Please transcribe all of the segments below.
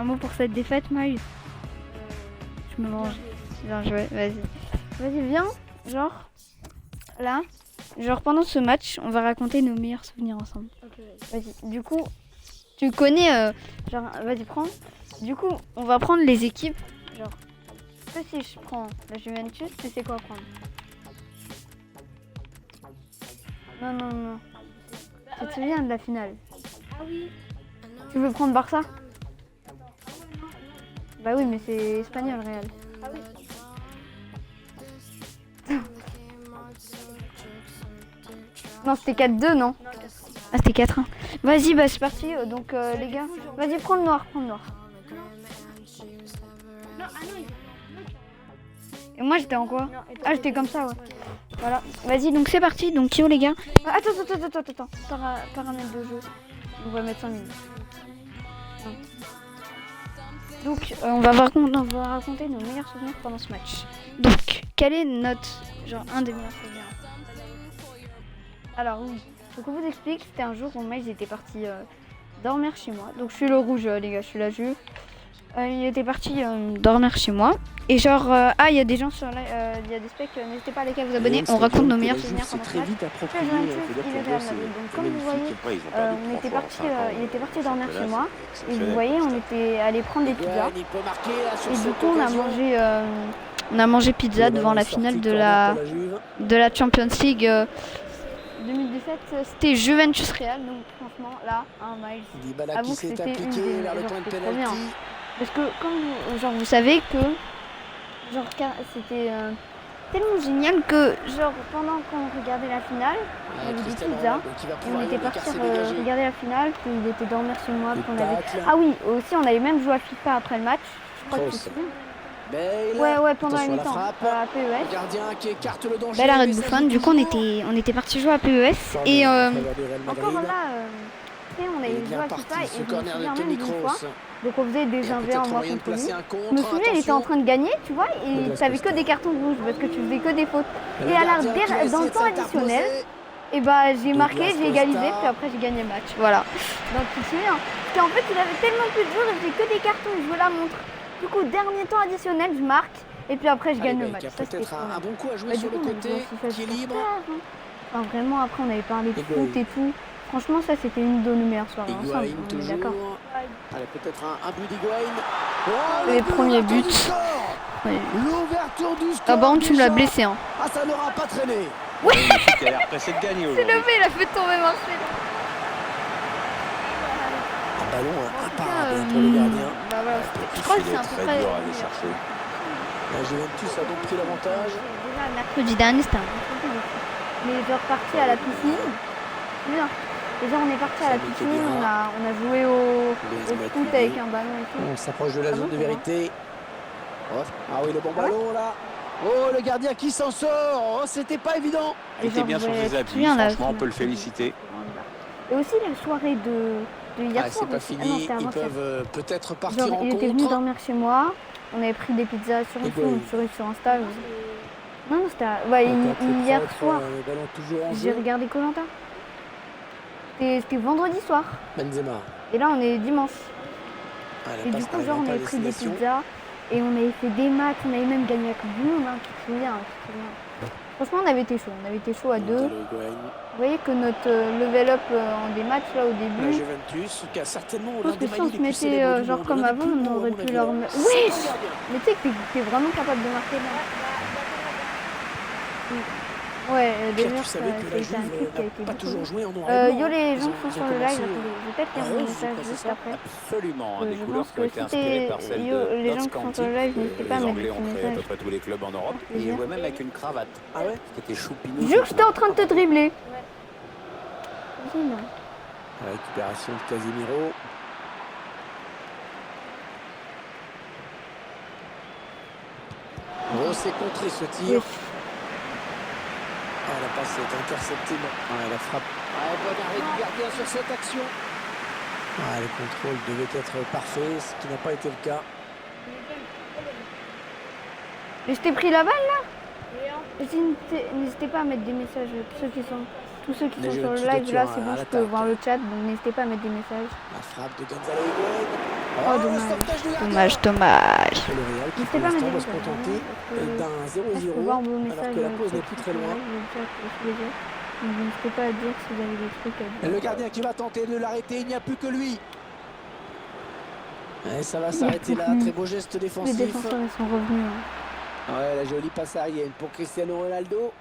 Un mot pour cette défaite, Maï. Je me mange. Bien joué, vas-y. Vas-y, viens. Genre, là. Genre, pendant ce match, on va raconter nos meilleurs souvenirs ensemble. Ok, Vas-y. Du coup, tu connais... genre, vas-y, prends. Du coup, on va prendre les équipes. Genre, si je prends la Juventus, tu sais quoi prendre? Non. Tu te souviens de la finale? Ah oui. Tu veux prendre Barça? Bah oui, mais c'est espagnol, Real. Ah oui. Non, c'était 4-2, non? Non, Ah, c'était 4-1. Vas-y, bah c'est parti. Donc, les gars, vas-y, prends le noir, Non, non, Et moi, j'étais en quoi? non. Ah, j'étais comme ça, ouais. Voilà. Vas-y, donc c'est parti. Donc, Kyo, les gars. Ah, attends. Paramètres de jeu. On va mettre 5 minutes. Donc, on va raconter nos meilleurs souvenirs pendant ce match. Donc, quel est genre, un des meilleurs souvenirs? Alors, oui. Donc, on vous explique, c'était un jour où Miles était parti dormir chez moi. Donc, je suis le rouge, les gars, je suis la juve. Il était parti dormir chez moi. Et genre, il y a des gens sur là, il y a des specs, n'hésitez pas à liker, à vous abonner. On raconte nos meilleurs souvenirs pendant ce match. La Juventus et le Real Madrid. Donc, comme vous voyez, il était parti dormir chez moi. Et vous voyez, on était allé prendre des pizzas. Et du coup, on a mangé pizza devant la finale de la Champions League 2017. C'était Juventus Real. Donc, franchement, là, Miles, avoue que c'était une des meilleures, c'était trop bien. Parce que, comme genre, vous savez que genre, c'était tellement génial que, genre, pendant qu'on regardait la finale, on avait des pizzas, et on était partis regarder la finale, puis il était dormir chez moi, puis on avait... Ah oui, aussi, on avait même joué à FIFA après le match, je crois que tu te souviens. Ouais, pendant la mi-temps, à PES. Belle arrêt de bouffonne, du coup, on était partis jouer à PES, et encore là... on avait joué à FIFA et je me souviens même d'une fois. Donc on faisait des 1v1 moi contre lui. Je me souviens, il était en train de gagner, tu vois, et t'avais que des cartons rouges parce que tu faisais que des fautes. Et dans le temps additionnel, et bah j'ai marqué, j'ai égalisé, puis après j'ai gagné le match. Voilà. Donc tu te souviens. Parce qu'en fait, il avait tellement peu de jours, il faisait que des cartons, il jouait la montre. Du coup, dernier temps additionnel, je marque, et puis après je gagne le match. Ça c'était un bon coup à jouer sur le côté, qui est libre. Enfin, vraiment, après on avait parlé de foot et tout. Franchement, ça c'était une de nos meilleures soirées ensemble, on est d'accord. Allez, peut-être un but d'Higuaín. Les premiers buts. Oui. L'ouverture du score. Ah bah tu me l'as blessé, hein. Ah, ça n'aura pas traîné. Oui. Il a l'air pressé de gagner C'est aujourd'hui. levé, il a fait tomber Marcelo. Un ballon imparable pour le gardien. Bah voilà, je crois que c'est un peu près... dur à aller chercher. La Juventus a donc pris l'avantage. Déjà, mercredi dernier, c'était un bon truc de fou. Mais je suis reparti à la piscine. Bien. Déjà, on est parti à la piscine, on a joué au foot avec un ballon et tout. On s'approche de la zone de vérité. Oh. Ah oui, le bon Ah ouais ballon là. Oh, le gardien qui s'en sort. Oh, c'était pas évident. Il était bien sur ses appuis, franchement, on peut le féliciter. Et aussi la soirée de hier soir. C'est pas aussi. fini, Ah non, ils avant-hier. peuvent peut-être partir Genre, en il était venu contre. dormir chez moi, on avait pris des pizzas sur une Higuaín. sur Insta. Non, c'était hier soir. Le ballon toujours en J'ai jeu. regardé Koh-Lanta. C'était vendredi soir. Benzema. Et là, on est dimanche. Ah, la Et du passe coup, n'arrive genre, on pas à avait pris des destination. pizzas et on avait fait des matchs, on avait même gagné la Coupe du Monde, hein, tu te souviens, Franchement, on avait été chaud à deux. Higuaín. Vous voyez que notre level up en des matchs là au La début, Juventus qui a certainement je pense l'un que des si on maillots se les plus mettait célèbres du genre monde. comme L'un des avant, plus on beaux, aurait à mon pu avis, leur là. mettre... Sacré Oui. gardien. Mais tu sais que t'es vraiment capable de marquer là. Ouais, d'ailleurs, Tu ça savais que a la été un Juve clip qui a n'a été pas beaucoup toujours vu. joué en noir et blanc. Yo les gens qui Ils sont ont sur le live, commencé, attendez, je vais peut-être lire ah vos ouais, messages c'est juste ça. après. Absolument, des Je couleurs pense qui ont que été si inspirées par celles les de gens qui sont sur le live, n'hésitez pas à les mettre Anglais des ont petits créé à peu messages. près tous les clubs en Europe. Et il jouait même avec une cravate. Ah ouais. C'était choupinou. Jure que j'étais en train de te dribbler. Vas-y, non. La récupération de Casemiro. Oh, c'est contré ce tir. Oui. Ah, la passe est interceptée. Ah, la frappe. Ah, bon arrêt du gardien sur cette action. Ah, le contrôle devait être parfait, ce qui n'a pas été le cas. Mais je t'ai pris la balle là. N'hésitez pas à mettre des messages. Tous ceux qui sont sur le live là, c'est bon, je peux voir le chat, donc n'hésitez pas à mettre des messages. La frappe de Gonzalo Higuaín. Oh, dommage. Dommage. Et le Real qui N'hésitez pour pas à l'instant mettre va se des contenter d'un Je peux 0-0 voir vos alors messages. que la pause n'est plus très loin. Donc n'hésitez pas à dire si vous avez des trucs à Et dire. le gardien qui va tenter de l'arrêter, il n'y a plus que lui. Et ça va s'arrêter là, très beau geste Les défensif. défenseurs ils sont revenus. Ouais, la jolie passe aérienne pour Cristiano Ronaldo.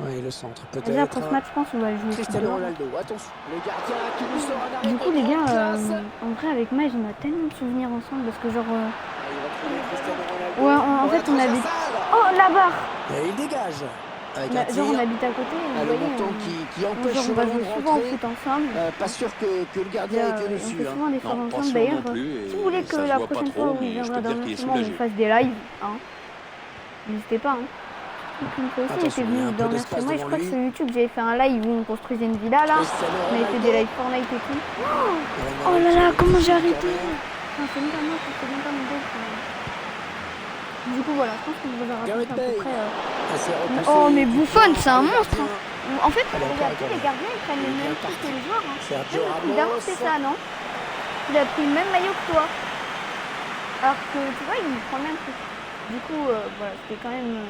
Ouais, le centre Vas-y, peut-être. après ce match, je pense qu'on va le jouer. Cristiano Ronaldo, attention. Le gardien qui nous sort un arrêt. Du coup, les de gars, classe. en vrai, avec Maïs, on a tellement de souvenirs ensemble parce que, genre. Ah, il va trouver Cristiano Ronaldo. Ouais, en fait, on habite. Oh, la barre! Et il dégage. Avec un Genre, on tir. habite à côté. Vous Le voyez, montant qui empêche genre, ce on va ballon jouer de souvent au rentrer. foot ensemble. Pas sûr que le gardien était On dessus. fait souvent des efforts Non, pas ensemble. sûr D'ailleurs, non plus, si et vous voulez ça que se la voit pas prochaine trop, fois où mais il je viendra peux dans dire qu'il est on soulagé. fasse des lives, hein. N'hésitez pas, hein. Une fois aussi, il était Attention, il y a venu un peu dormir d'espace chez moi et je devant crois que lui. sur YouTube, j'avais fait un live où on construisait une villa là. Cristiano On avait fait Ronaldo. des lives Fortnite et tout. Oh là là, comment j'ai arrêté? Enfin, c'est même pas moi, c'est même pas mon dos. Du coup, voilà, je pense que je vous ai raconté à peu près. Oh, mais Buffon, c'est un monstre. En fait, regarde, tous les gardiens, ils prennent les mêmes trucs que les joueurs. Hein. Sergio Même le coup d'avant, c'est ça, non? Il a pris le même maillot que toi. Alors que, tu vois, il prend le même truc. Du coup, voilà, c'était quand même...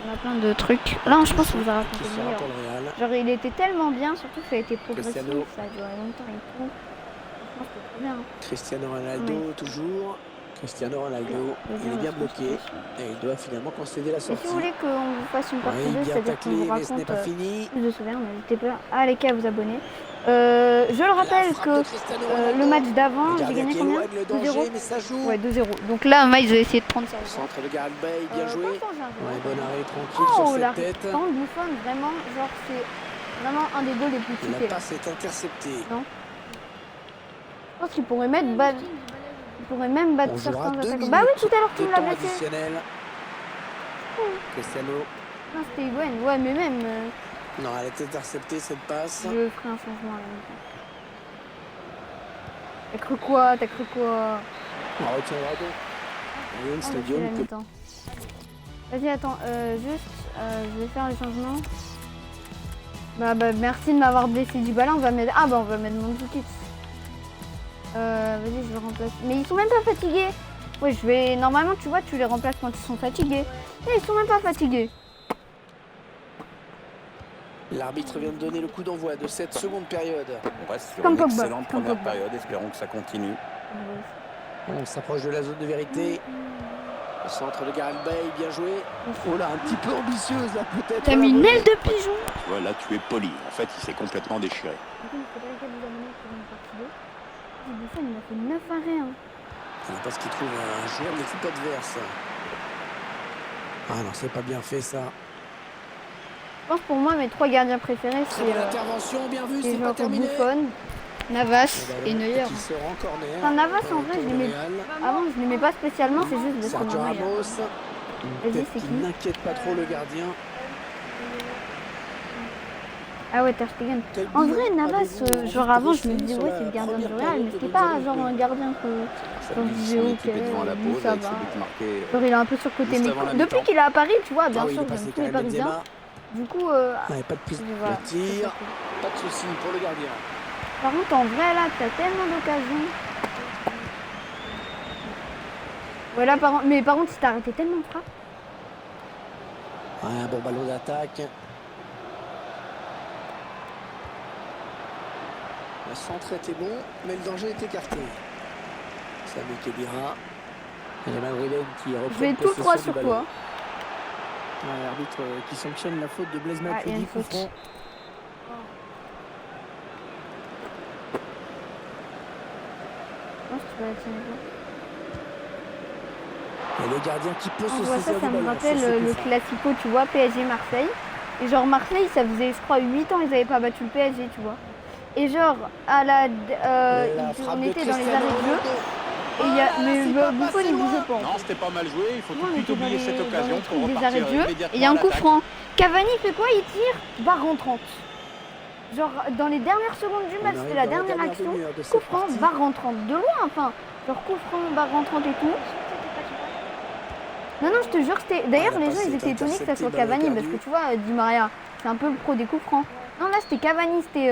on a plein de trucs. Là, je pense que vous a raconté le meilleur. Genre, il était tellement bien, surtout que ça a été progressif, ça a duré longtemps et tout. Franchement, c'était trop bien. Cristiano Ronaldo, toujours. Cristiano Ronaldo, il est bien bloqué. Et il doit finalement concéder la Et sortie. si vous voulez qu'on vous fasse une partie 2, bien c'est-à-dire qu'on taclé, vous mais ce n'est raconte pas fini. plus de souvenirs, n'hésitez pas à liker, à vous abonner. Je le rappelle que le match d'avant, j'ai gagné combien? 2-0. Ouais, 2-0. Donc là, Maïs va essayer de prendre ça. Centre de Gareth Bale, bien joué. Ouais, Bon arrêt tranquille sur oh, la cette tête. Buffon, vraiment, genre, c'est vraiment un des goals les plus kiffés. La passe est interceptée. Non. Je pense qu'il pourrait mettre il pourrait même battre On jouera certains 2 attaquants. minutes Bah oui, tout à l'heure, tu de me l'as temps blessé. additionnel. Cristiano. Non, c'était Higuain. Ouais, mais même. Non, elle est interceptée cette passe. Je ferai un changement à la mi-temps. T'as cru quoi? T'as cru quoi? On retiendra donc. Oh, c'est la Stadium. mi-temps. Vas-y, attends, je vais faire les changements. Bah, merci de m'avoir blessé du ballon. On va mettre. Ah, bah, on va mettre Mandzukic. Vas-y, je vais remplacer. Mais ils sont même pas fatigués. Ouais, je vais. Normalement, tu vois, tu les remplaces quand ils sont fatigués. Et ils sont même pas fatigués. L'arbitre vient de donner le coup d'envoi de cette seconde période. On reste sur Comme une Pogba, excellente comme première Pogba. période. Espérons que ça continue. On s'approche de la zone de vérité. Le centre de Gareth Bale, bien joué. Oh là, un petit peu ambitieuse là peut-être. T'as mis une aile de pigeon. Tu vois, là, tu es poli. En fait, il s'est complètement déchiré. Il a fait 9 arrêts. Hein. Parce qu'il trouve un joueur de l'équipe adverse. Ah non, c'est pas bien fait ça. Je pense pour moi, mes 3 gardiens préférés, Très c'est bonne intervention, bien vu, c'est pas genre terminé. Buffon, Navas et Neuer. Qui sort en corner. Enfin, Navas, en vrai, je l'aimais. Avant, je l'aimais pas spécialement, c'est juste parce que Sergio maintenant, il y a- Ramos. Vas-y, Peut-être c'est qu'il qui? n'inquiète pas trop le gardien. Ah ouais, Ter Stegen. En vrai, Navas, genre avant, je me disais, ouais, c'est le gardien du Real, mais c'était pas genre un gardien que. Ça Genre, je glisse, disais, son ok, équipe est devant la lui, pause ça avec ce va. but marqué. Genre, il est un peu surcoté. Juste Mais avant la depuis mi-temps. qu'il est à Paris, tu vois, bien Ah oui, il sûr, est passé j'aime tous les Karim Parisiens. Benzema. Du coup, Ouais, pas de prise voilà, de tir. Pas de souci pour le gardien. par contre, en vrai, là, t'as tellement d'occasions. Voilà, mais par contre, si t'as arrêté tellement de frappes. Ouais, un bon ballon d'attaque. Le centre était bon, mais le danger est écarté. Sami Khedira. Et les Madrilènes qui Je reprennent vais tout le possession 3 du sur ballon. toi. Ouais, l'arbitre qui sanctionne la faute de Blaise Ah, il y a une Matuidi, coup faute. franc. Non, si tu vas la tirer, Et le gardien qui peut se on voit ça, saisir ça du me ballon rappelle sur ce coup le franc. classico, tu vois, PSG-Marseille. Et genre, Marseille, ça faisait, je crois, 8 ans, ils n'avaient pas battu le PSG, tu vois. Et genre, La on frappe de était dans les Cristiano arrêts de jeu. Ronaldo. Et il y a, Ah là là, mais c'est pas Buffon, passé il loin. bougeait pas. Non, c'était pas mal joué. Il faut Non, tout de on suite était dans oublier les- cette dans les occasion trucs pour des repartir arrêts de jeu. immédiatement Et il y a à un coup l'attaque. franc. Cavani fait quoi? Il tire, barre rentrante. Genre, dans les dernières secondes du match, On c'était la arrive dans la dernière dernière action. demi-heure de Coup cette franc, partie. barre rentrante. De loin, enfin. Genre, coup franc, barre rentrante et tout. Non, non, je te jure, c'était. D'ailleurs, Ah, la les gens, passe ils est étaient étonnés que ça soit interceptée, ballon Cavani parce que perdu. tu vois, Di Maria, c'est un peu le pro des coups francs. Non, là c'était Cavani, c'était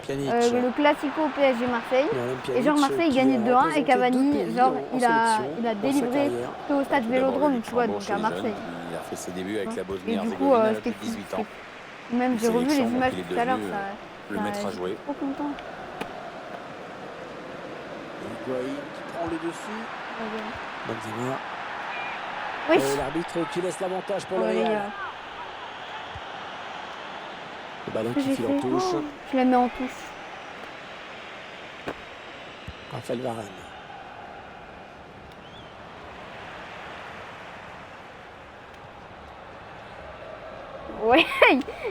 Pjanic. le Classico PSG Marseille. Miralem Et Pjanic, genre Marseille qui gagnait a 2-1 et représenté Cavani, deux pays genre en il a sélection dans sa délivré carrière. au stade Tout d'abord, Vélodrome, le tu vois, Luxembourg donc chez à les jeunes, Marseille. puis il a fait ses débuts avec la Et du coup, Bosnie-Herzégovine à l'âge de c'était 18 ans. même Une j'ai revu les sélection, donc images il est tout à l'heure, devenu, le ça- maître à jouer. j'étais trop content. Higuaín qui prend le dessus. Benzema. Oui. Et l'arbitre qui laisse l'avantage pour Oh, le les Real. gars, Le ballon qu'est-ce qui que j'ai file en fait touche. Oh, je la mets en touche. Raphaël Varane. Ouais,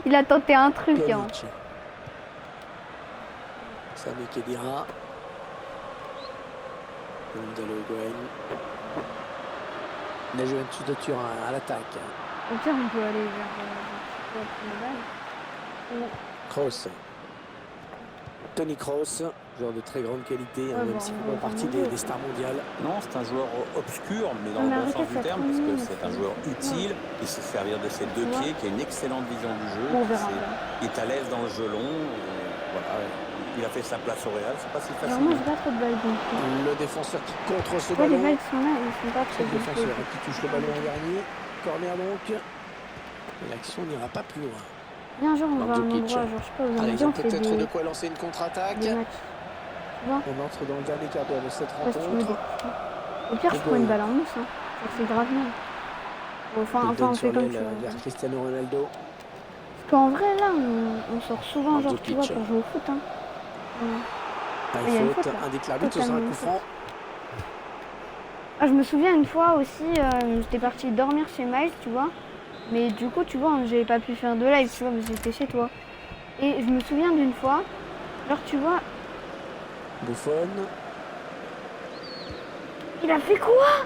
il a tenté un truc. Hein. Pjanic. Sami Khedira. Gonzalo Higuaín. La Juventus de Turin à l'attaque. Au pire, on peut aller vers le bal. Kroos. Toni Kroos, joueur de très grande qualité, Ouais, même bon, s'il on fait va pas partie demander, des stars mondiales. Non, c'est un joueur obscur, mais dans Non, mais le bon arrêtez, sens du ça terme, tourne, parce que mais c'est un c'est- joueur utile. Il sait servir de ses deux Tu vois pieds, qui a une excellente vision du jeu. Bon, on verra. Il est à l'aise dans le jeu long. Voilà, il a fait sa place au Real. C'est pas si Alors facile. moi, j'ai pas trop de balles. Donc, Le défenseur qui contre ce ouais, les ballon. balles qui sont là, ils sont pas C'est très le défenseur bonnes. qui touche le ballon en dernier. Corner donc. Et l'action n'ira pas plus loin. Viens, genre, on va à un Mandzukic. endroit, genre, je sais pas, aux Allez, ils ont ambiances, c'est peut-être de des quoi lancer une contre-attaque. matchs. Tu vois On entre dans le dernier quart d'heure de cette Ouais, si tu veux des rencontre. petits. Au pire, je prends une balle en mousse. Hein. C'est grave bien. Enfin, Il donne on sur fait comme l'aile tu veux. vers Cristiano Ronaldo. Parce qu'en vrai, là, on sort souvent, genre, tu vois, Mandzukic. pour jouer au foot. Hein. Il y a une Faute, faute, là. un déclare but, ce sera un Totalement coup franc. Ah, je me souviens une fois aussi, j'étais partie dormir chez Miles, tu vois. Mais du coup, tu vois, j'avais pas pu faire de live, tu vois, mais j'étais chez toi. Et je me souviens d'une fois, genre, tu vois, Buffon. il a fait quoi?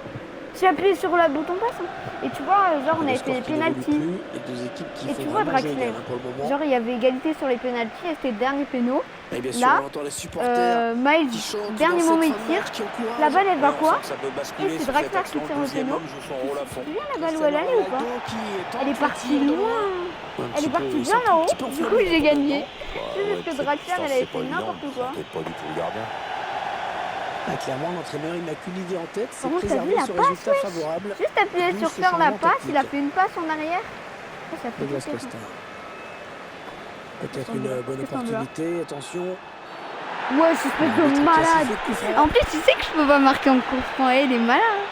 J'ai appuyé sur le bouton passe. Hein. Et tu vois, genre, on Le avait score fait les qui n'évolue pénaltys. plus, et deux équipes qui Et font tu vois, vraiment jeu Draxler, égal, hein, pour le moment. genre, il y avait égalité sur les pénaltys et c'était le dernier péno. Et bien sûr, là, on entend les supporters Miles, qui chantent dernier dans moment, cette il fin de tire. match, qui encouragent. La balle, elle va Ouais, on quoi? sent que ça peut basculer Et c'est sur Draxler cette qui action. tire Le le deuxième péno. homme joue son rôle à Tu fond. te souviens, la balle où Cristiano elle allait ou pas? Ronaldo qui tente Elle est le partie tir de loin. Un Elle est petit partie peu- bien c'est un là-haut. petit peu Du coup, enflammé, j'ai gagné. Ouais, Parce que cette Draxler, distance, elle avait c'est pas fait évident. n'importe quoi. Ça t'aide pas du tout le gardien. Ah, clairement, l'entraîneur, il n'a qu'une idée en tête, c'est Comment t'as préserver vu la ce passe, résultat wesh favorable. Juste appuyer D'où sur ce faire la changement passe, il a tactique. fait une passe en arrière. Oh, ça fait Douglas plaisir. Costa. Peut-être Qu'est-ce qu'on une doit- bonne qu'est-ce qu'on doit opportunité, attention. Ouais, je suis espèce de L'arbitre qui a malade. sifflé le coup franc. En plus, tu sais que je peux pas marquer en coup franc. Il est malade.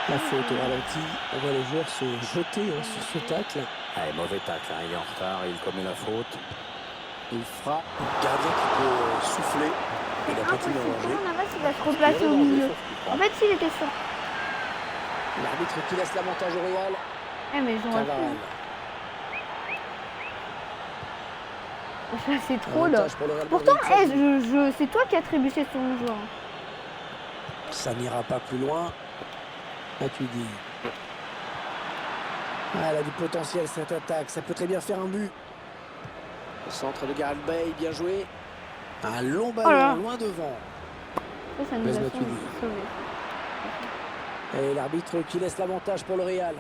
La faute au ralenti, on voit les joueurs se jeter sur ce tacle. Allez, mauvais tacle, hein. Il est en retard, il commet la faute. Il frappe, le gardien qui peut souffler et la patine en danger. Comment Navas, il va se replacer au milieu. En fait, s'il était sur. L'arbitre qui laisse l'avantage au Real. Eh, mais j'aurais Cavani. pu. Ça, c'est trop là. Avantage pour le Real Pourtant, Madrid. c'est toi qui as trébuché sur le joueur. Ça n'ira pas plus loin. Là, tu dis. Ah, elle a du potentiel cette attaque. Ça peut très bien faire un but. Le centre de Gareth Bale, bien joué. Un long Oh là là. ballon, loin devant. Ça nous a Laisse-moi sauvé. Et l'arbitre qui laisse l'avantage pour le Real.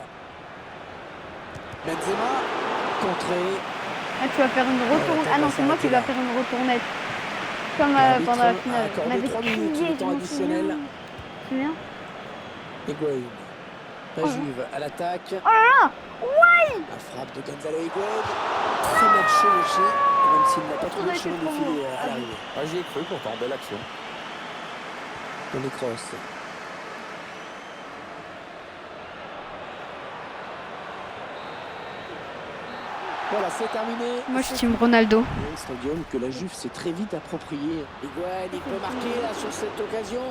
Benzema, contré. Ah, tu vas faire une retournette. Ah non, c'est moi qui vais faire une retournette. Comme L'arbitre pendant la a finale. On accordé avait 3 minutes crié, de je temps m'en additionnel. souviens. Tu te souviens? Higuaín. La Oh. Juve à l'attaque. Oh là là! Ouais! La frappe de Gonzalo Higuaín. Très mal chevauché, même s'il n'a pas trouvé le été chemin de trop filer beau. à l'arrivée. Ah, j'y ai cru pourtant, belle action. Toni Kroos. Voilà, c'est terminé. Moi, je team Ronaldo. Un stadium que la Juve s'est très vite approprié. Higuaín, il peut marquer là sur cette occasion.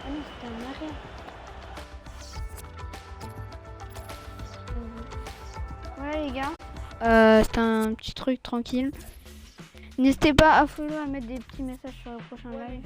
Ah non, c'était en arrière. Ouais les gars, c'était un petit truc tranquille. N'hésitez pas à follow, à mettre des petits messages sur le prochain live.